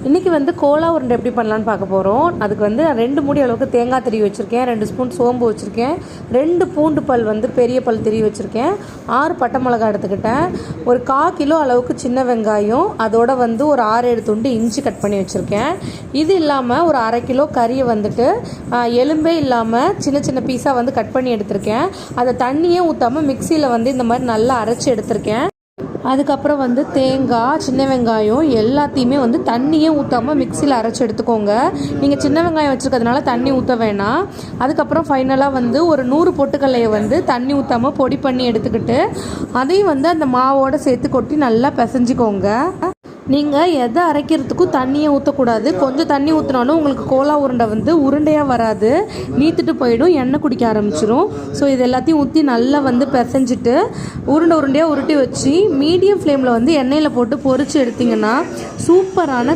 இன்றைக்கி வந்து கோலா உருண்டை எப்படி பண்ணலான்னு பார்க்க போகிறோம். அதுக்கு வந்து நான் 2 மூடி அளவுக்கு தேங்காய் திருவி வச்சுருக்கேன், 2 ஸ்பூன் சோம்பு வச்சுருக்கேன், 2 பூண்டு பல் வந்து பெரிய பல் திருவி வச்சுருக்கேன், 6 பட்டை மிளகாய் எடுத்துக்கிட்டேன், ஒரு 1/4 கிலோ அளவுக்கு சின்ன வெங்காயம், அதோட வந்து ஒரு 6-7 துண்டு இஞ்சி கட் பண்ணி வச்சுருக்கேன். இது இல்லாமல் ஒரு 1/2 கிலோ கறியை வந்துட்டு எலும்பே இல்லாமல் சின்ன சின்ன பீஸாக வந்து கட் பண்ணி எடுத்திருக்கேன். அதை தண்ணியே ஊற்றாமல் மிக்சியில் வந்து இந்த மாதிரி நல்லா அரைச்சி எடுத்திருக்கேன். அதுக்கப்புறம் வந்து தேங்காய், சின்ன வெங்காயம் எல்லாத்தையுமே வந்து தண்ணியே ஊற்றாமல் மிக்சியில் அரைச்சி எடுத்துக்கோங்க. நீங்கள் சின்ன வெங்காயம் வச்சுருக்கிறதுனால தண்ணி ஊற்ற வேணாம். அதுக்கப்புறம் ஃபைனலாக வந்து ஒரு 100 பொட்டுக்கல்லையை வந்து தண்ணி ஊற்றாமல் பொடி பண்ணி எடுத்துக்கிட்டு அதையும் வந்து அந்த மாவோடு சேர்த்து கொட்டி நல்லா பிசைஞ்சிக்கோங்க. நீங்கள் எதை அரைக்கிறதுக்கும் தண்ணியை ஊற்றக்கூடாது. கொஞ்சம் தண்ணி ஊற்றினாலும் உங்களுக்கு கோலா உருண்டை வந்து உருண்டையாக வராது, நீத்துட்டு போயிடும், எண்ணெய் குடிக்க ஆரம்பிச்சிடும். ஸோ இது எல்லாத்தையும் ஊற்றி நல்லா வந்து பிசைஞ்சிட்டு உருண்டையாக உருட்டி வச்சு மீடியம் ஃப்ளேமில் வந்து எண்ணெயில் போட்டு பொரித்து எடுத்திங்கன்னா சூப்பரான